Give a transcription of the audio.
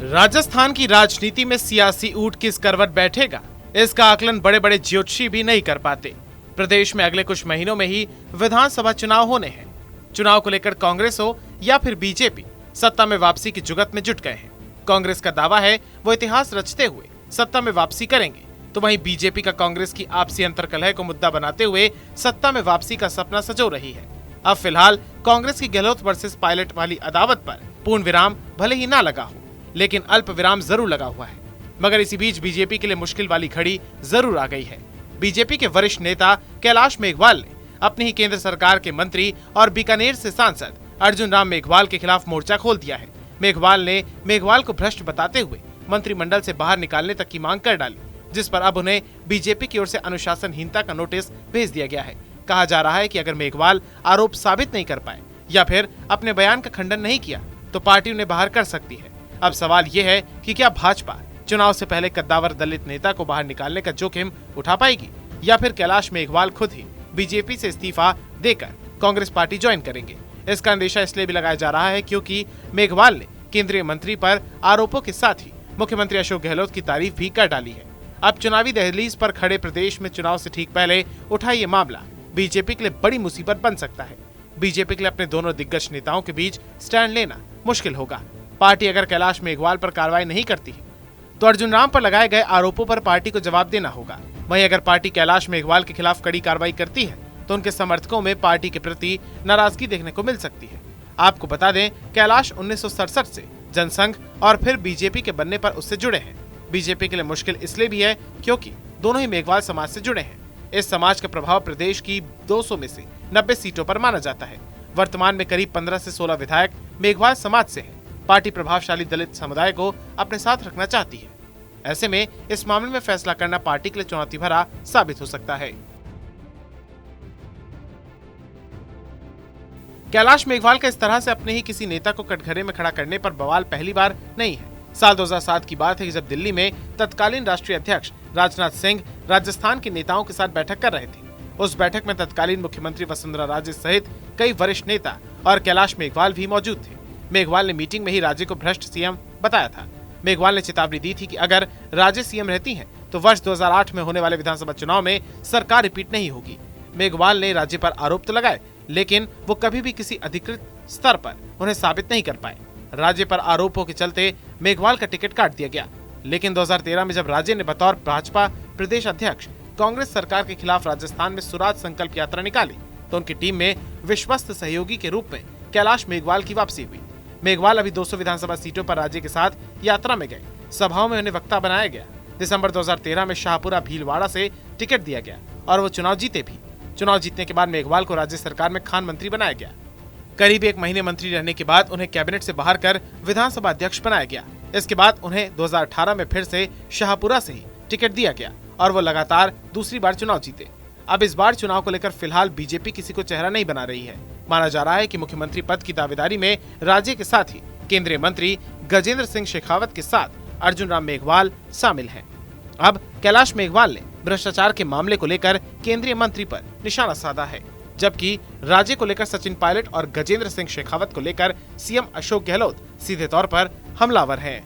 राजस्थान की राजनीति में सियासी ऊंट किस करवट बैठेगा, इसका आकलन बड़े बड़े ज्योतिषी भी नहीं कर पाते। प्रदेश में अगले कुछ महीनों में ही विधानसभा चुनाव होने हैं। चुनाव को लेकर कांग्रेस हो या फिर बीजेपी सत्ता में वापसी की जुगत में जुट गए हैं। कांग्रेस का दावा है वो इतिहास रचते हुए सत्ता में वापसी करेंगे, तो वहीं बीजेपी का कांग्रेस की आपसी अंतर्कलह को मुद्दा बनाते हुए सत्ता में वापसी का सपना सजो रही है। अब फिलहाल कांग्रेस की गहलोत वर्सेस पायलट वाली अदावत पर पूर्ण विराम भले ही ना लगा हो, लेकिन अल्प विराम जरूर लगा हुआ है। मगर इसी बीच बीजेपी के लिए मुश्किल वाली घड़ी जरूर आ गई है। बीजेपी के वरिष्ठ नेता कैलाश मेघवाल ने अपनी ही केंद्र सरकार के मंत्री और बीकानेर से सांसद अर्जुन राम मेघवाल के खिलाफ मोर्चा खोल दिया है। मेघवाल को भ्रष्ट बताते हुए मंत्रिमंडल से बाहर निकालने तक की मांग कर डाली, जिस पर अब उन्हें बीजेपी की ओर से अनुशासनहीनता का नोटिस भेज दिया गया है। कहा जा रहा है कि अगर मेघवाल आरोप साबित नहीं कर पाए या फिर अपने बयान का खंडन नहीं किया तो पार्टी उन्हें बाहर कर सकती है। अब सवाल ये है कि क्या भाजपा चुनाव से पहले कद्दावर दलित नेता को बाहर निकालने का जोखिम उठा पाएगी या फिर कैलाश मेघवाल खुद ही बीजेपी से इस्तीफा देकर कांग्रेस पार्टी ज्वाइन करेंगे। इसका अंदेशा इसलिए भी लगाया जा रहा है क्योंकि मेघवाल ने केंद्रीय मंत्री पर आरोपों के साथ ही मुख्यमंत्री अशोक गहलोत की तारीफ भी कर डाली है। अब चुनावी दहलीज पर खड़े प्रदेश में चुनाव से ठीक पहले उठा ये मामला बीजेपी के लिए बड़ी मुसीबत बन सकता है। बीजेपी के लिए अपने दोनों दिग्गज नेताओं के बीच स्टैंड लेना मुश्किल होगा। पार्टी अगर कैलाश मेघवाल पर कार्रवाई नहीं करती है तो अर्जुन राम पर लगाए गए आरोपों पर पार्टी को जवाब देना होगा। वहीं अगर पार्टी कैलाश मेघवाल के खिलाफ कड़ी कार्रवाई करती है तो उनके समर्थकों में पार्टी के प्रति नाराजगी देखने को मिल सकती है। आपको बता दें, कैलाश 1967 से जनसंघ और फिर बीजेपी के बनने पर उससे जुड़े हैं। बीजेपी के लिए मुश्किल इसलिए भी है क्योंकि दोनों ही मेघवाल समाज से जुड़े हैं। इस समाज का प्रभाव प्रदेश की 200 में से 90 सीटों पर माना जाता है। वर्तमान में करीब 15 से 16 विधायक मेघवाल समाज से हैं। पार्टी प्रभावशाली दलित समुदाय को अपने साथ रखना चाहती है। ऐसे में इस मामले में फैसला करना पार्टी के लिए चुनौती भरा साबित हो सकता है। कैलाश मेघवाल का इस तरह से अपने ही किसी नेता को कटघरे में खड़ा करने पर बवाल पहली बार नहीं है। साल 2007 की बात है कि जब दिल्ली में तत्कालीन राष्ट्रीय अध्यक्ष राजनाथ सिंह राजस्थान के नेताओं के साथ बैठक कर रहे थे। उस बैठक में तत्कालीन मुख्यमंत्री वसुंधरा राजे सहित कई वरिष्ठ नेता और कैलाश मेघवाल भी मौजूद थे। मेघवाल ने मीटिंग में ही राजे को भ्रष्ट सीएम बताया था। मेघवाल ने चेतावनी दी थी कि अगर राजे सीएम रहती हैं तो वर्ष 2008 में होने वाले विधानसभा चुनाव में सरकार रिपीट नहीं होगी। मेघवाल ने राज्य पर आरोप तो लगाए, लेकिन वो कभी भी किसी अधिकृत स्तर पर उन्हें साबित नहीं कर पाए। राज्य पर आरोपों के चलते मेघवाल का टिकट काट दिया गया। लेकिन 2013 में जब राज्य ने बतौर भाजपा प्रदेश अध्यक्ष कांग्रेस सरकार के खिलाफ राजस्थान में स्वराज संकल्प यात्रा निकाली तो उनकी टीम में विश्वस्त सहयोगी के रूप में कैलाश मेघवाल की वापसी हुई। मेघवाल अभी 200 विधानसभा सीटों पर राज्य के साथ यात्रा में गए। सभाओं में उन्हें वक्ता बनाया गया। दिसंबर 2013 में शाहपुरा भीलवाड़ा से टिकट दिया गया और वो चुनाव जीते भी। चुनाव जीतने के बाद मेघवाल को राज्य सरकार में खान मंत्री बनाया गया। करीब 1 महीने मंत्री रहने के बाद उन्हें कैबिनेट से बाहर कर विधानसभा अध्यक्ष बनाया गया। इसके बाद उन्हें 2018 में फिर से शाहपुरा से ही टिकट दिया गया और वो लगातार दूसरी बार चुनाव जीते। अब इस बार चुनाव को लेकर फिलहाल बीजेपी किसी को चेहरा नहीं बना रही है। माना जा रहा है कि मुख्यमंत्री पद की दावेदारी में राज्य के साथ ही केंद्रीय मंत्री गजेंद्र सिंह शेखावत के साथ अर्जुन राम मेघवाल शामिल हैं। अब कैलाश मेघवाल ने भ्रष्टाचार के मामले को लेकर केंद्रीय मंत्री पर निशाना साधा है, जबकि राज्य को लेकर सचिन पायलट और गजेंद्र सिंह शेखावत को लेकर सीएम अशोक गहलोत सीधे तौर पर हमलावर हैं।